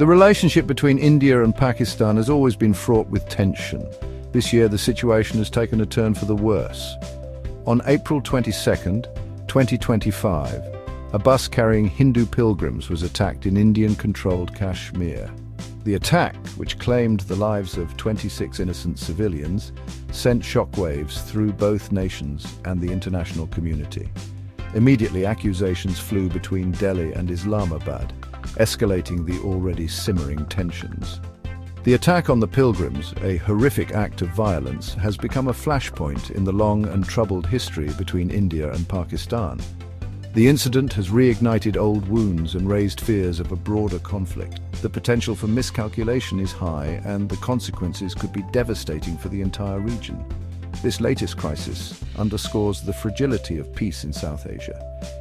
The relationship between India and Pakistan has always been fraught with tension. This year, the situation has taken a turn for the worse. On April 22nd, 2025, a bus carrying Hindu pilgrims was attacked in Indian-controlled Kashmir. The attack, which claimed the lives of 26 innocent civilians, sent shockwaves through both nations and the international community. Immediately, accusations flew between Delhi and Islamabad, escalating the already simmering tensions. The attack on the pilgrims, a horrific act of violence, has become a flashpoint in the long and troubled history between India and Pakistan. The incident has reignited old wounds and raised fears of a broader conflict. The potential for miscalculation is high, and the consequences could be devastating for the entire region. This latest crisis underscores the fragility of peace in South Asia.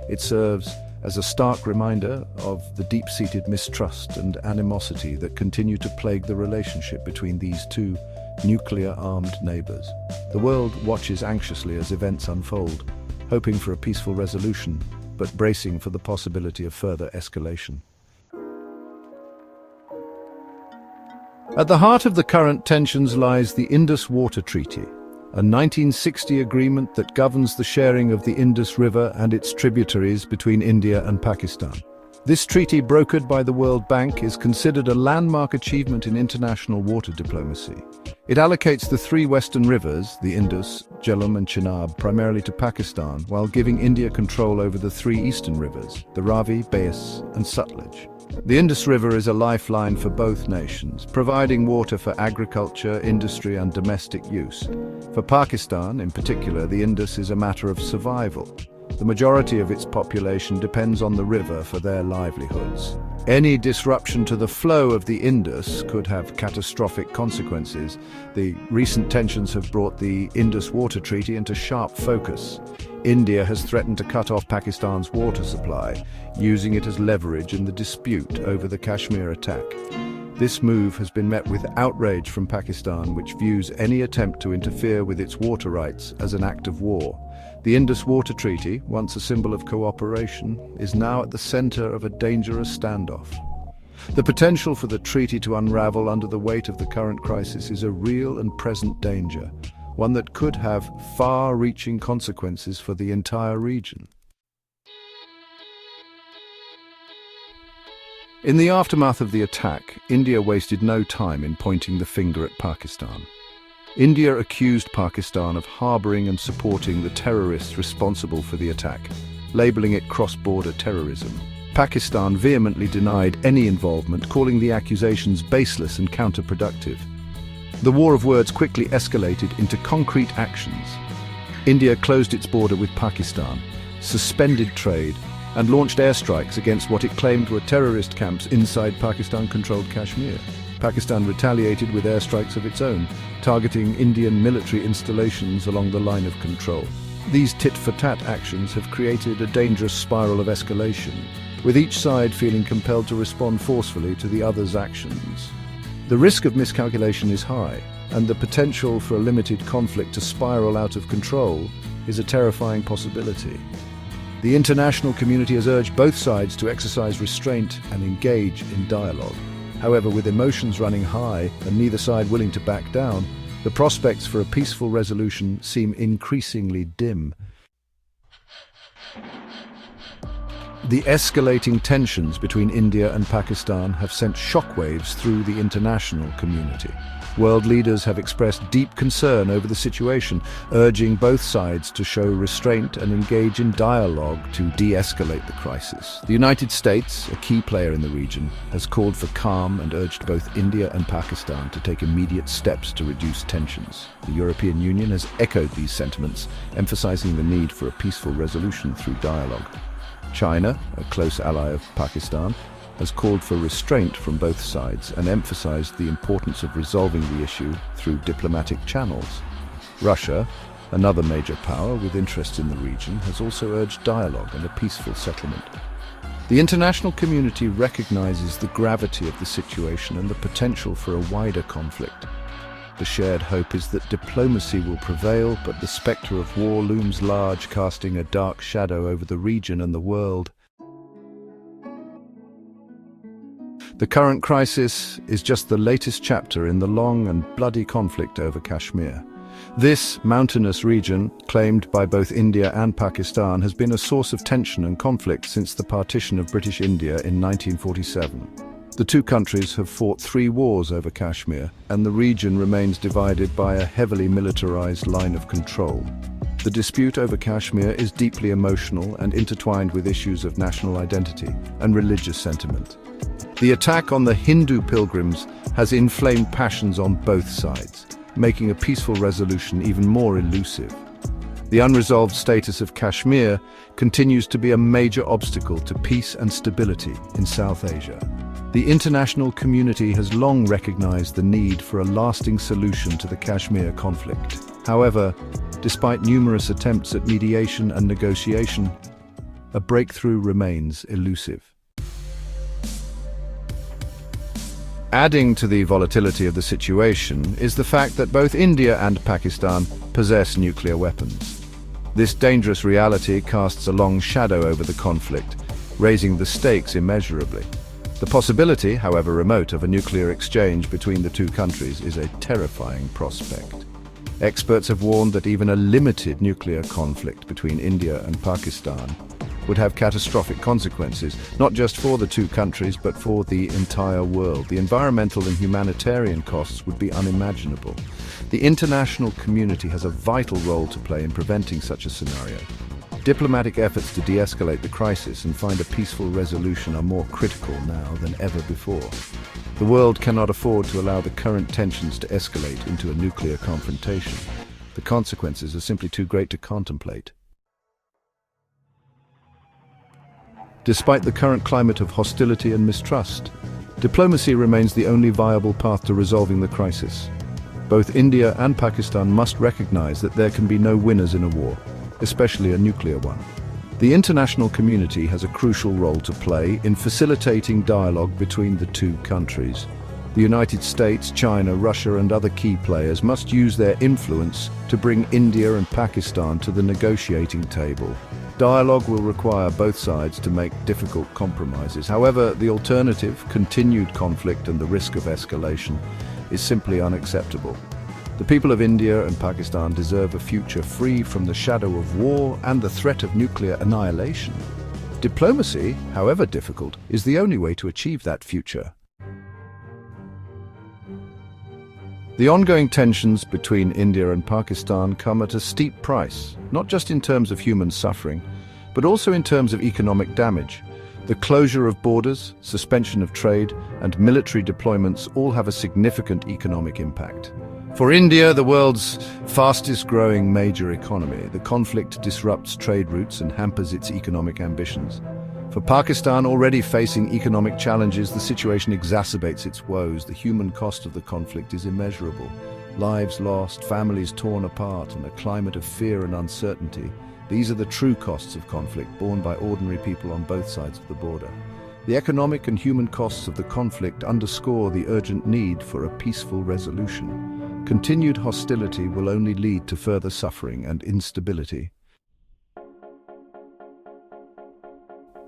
It serves as a stark reminder of the deep-seated mistrust and animosity that continue to plague the relationship between these two nuclear-armed neighbors. The world watches anxiously as events unfold, hoping for a peaceful resolution, but bracing for the possibility of further escalation. At the heart of the current tensions lies the Indus Water Treaty, a 1960 agreement that governs the sharing of the Indus River and its tributaries between India and Pakistan. This treaty, brokered by the World Bank, is considered a landmark achievement in international water diplomacy. It allocates the three western rivers, the Indus, Jhelum and Chenab, primarily to Pakistan, while giving India control over the three eastern rivers, the Ravi, Beas and Sutlej. The Indus River is a lifeline for both nations, providing water for agriculture, industry and domestic use. For Pakistan, in particular, the Indus is a matter of survival. The majority of its population depends on the river for their livelihoods. Any disruption to the flow of the Indus could have catastrophic consequences. The recent tensions have brought the Indus Water Treaty into sharp focus. India has threatened to cut off Pakistan's water supply, using it as leverage in the dispute over the Kashmir attack. This move has been met with outrage from Pakistan, which views any attempt to interfere with its water rights as an act of war. The Indus Water Treaty, once a symbol of cooperation, is now at the center of a dangerous standoff. The potential for the treaty to unravel under the weight of the current crisis is a real and present danger, one that could have far-reaching consequences for the entire region. In the aftermath of the attack, India wasted no time in pointing the finger at Pakistan. India accused Pakistan of harboring and supporting the terrorists responsible for the attack, labeling it cross-border terrorism. Pakistan vehemently denied any involvement, calling the accusations baseless and counterproductive. The war of words quickly escalated into concrete actions. India closed its border with Pakistan, suspended trade, and launched airstrikes against what it claimed were terrorist camps inside Pakistan-controlled Kashmir. Pakistan retaliated with airstrikes of its own, targeting Indian military installations along the line of control. These tit-for-tat actions have created a dangerous spiral of escalation, with each side feeling compelled to respond forcefully to the other's actions. The risk of miscalculation is high, and the potential for a limited conflict to spiral out of control is a terrifying possibility. The international community has urged both sides to exercise restraint and engage in dialogue. However, with emotions running high and neither side willing to back down, the prospects for a peaceful resolution seem increasingly dim. The escalating tensions between India and Pakistan have sent shockwaves through the international community. World leaders have expressed deep concern over the situation, urging both sides to show restraint and engage in dialogue to de-escalate the crisis. The United States, a key player in the region, has called for calm and urged both India and Pakistan to take immediate steps to reduce tensions. The European Union has echoed these sentiments, emphasizing the need for a peaceful resolution through dialogue. China, a close ally of Pakistan, has called for restraint from both sides and emphasized the importance of resolving the issue through diplomatic channels. Russia, another major power with interests in the region, has also urged dialogue and a peaceful settlement. The international community recognizes the gravity of the situation and the potential for a wider conflict. The shared hope is that diplomacy will prevail, but the specter of war looms large, casting a dark shadow over the region and the world. The current crisis is just the latest chapter in the long and bloody conflict over Kashmir. This mountainous region, claimed by both India and Pakistan, has been a source of tension and conflict since the partition of British India in 1947. The two countries have fought 3 wars over Kashmir, and the region remains divided by a heavily militarized line of control. The dispute over Kashmir is deeply emotional and intertwined with issues of national identity and religious sentiment. The attack on the Hindu pilgrims has inflamed passions on both sides, making a peaceful resolution even more elusive. The unresolved status of Kashmir continues to be a major obstacle to peace and stability in South Asia. The international community has long recognized the need for a lasting solution to the Kashmir conflict. However, despite numerous attempts at mediation and negotiation, a breakthrough remains elusive. Adding to the volatility of the situation is the fact that both India and Pakistan possess nuclear weapons. This dangerous reality casts a long shadow over the conflict, raising the stakes immeasurably. The possibility, however remote, of a nuclear exchange between the two countries is a terrifying prospect. Experts have warned that even a limited nuclear conflict between India and Pakistan would have catastrophic consequences, not just for the two countries, but for the entire world. The environmental and humanitarian costs would be unimaginable. The international community has a vital role to play in preventing such a scenario. Diplomatic efforts to de-escalate the crisis and find a peaceful resolution are more critical now than ever before. The world cannot afford to allow the current tensions to escalate into a nuclear confrontation. The consequences are simply too great to contemplate. Despite the current climate of hostility and mistrust, diplomacy remains the only viable path to resolving the crisis. Both India and Pakistan must recognize that there can be no winners in a war, especially a nuclear one. The international community has a crucial role to play in facilitating dialogue between the two countries. The United States, China, Russia, and other key players must use their influence to bring India and Pakistan to the negotiating table. Dialogue will require both sides to make difficult compromises. However, the alternative, continued conflict and the risk of escalation, is simply unacceptable. The people of India and Pakistan deserve a future free from the shadow of war and the threat of nuclear annihilation. Diplomacy, however difficult, is the only way to achieve that future. The ongoing tensions between India and Pakistan come at a steep price, not just in terms of human suffering, but also in terms of economic damage. The closure of borders, suspension of trade, and military deployments all have a significant economic impact. For India, the world's fastest-growing major economy, the conflict disrupts trade routes and hampers its economic ambitions. For Pakistan, already facing economic challenges, the situation exacerbates its woes. The human cost of the conflict is immeasurable. Lives lost, families torn apart, and a climate of fear and uncertainty. These are the true costs of conflict borne by ordinary people on both sides of the border. The economic and human costs of the conflict underscore the urgent need for a peaceful resolution. Continued hostility will only lead to further suffering and instability.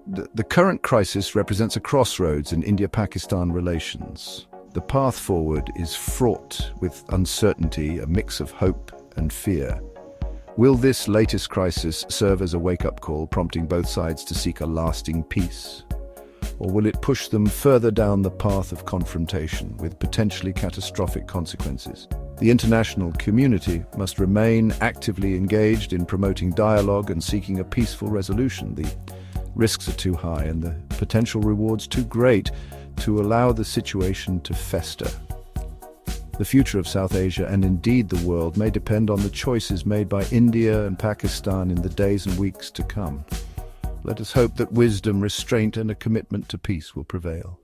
The current crisis represents a crossroads in India-Pakistan relations. The path forward is fraught with uncertainty, a mix of hope and fear. Will this latest crisis serve as a wake-up call, prompting both sides to seek a lasting peace? Or will it push them further down the path of confrontation with potentially catastrophic consequences? The international community must remain actively engaged in promoting dialogue and seeking a peaceful resolution. The risks are too high and the potential rewards too great to allow the situation to fester. The future of South Asia, and indeed the world, may depend on the choices made by India and Pakistan in the days and weeks to come. Let us hope that wisdom, restraint, and a commitment to peace will prevail.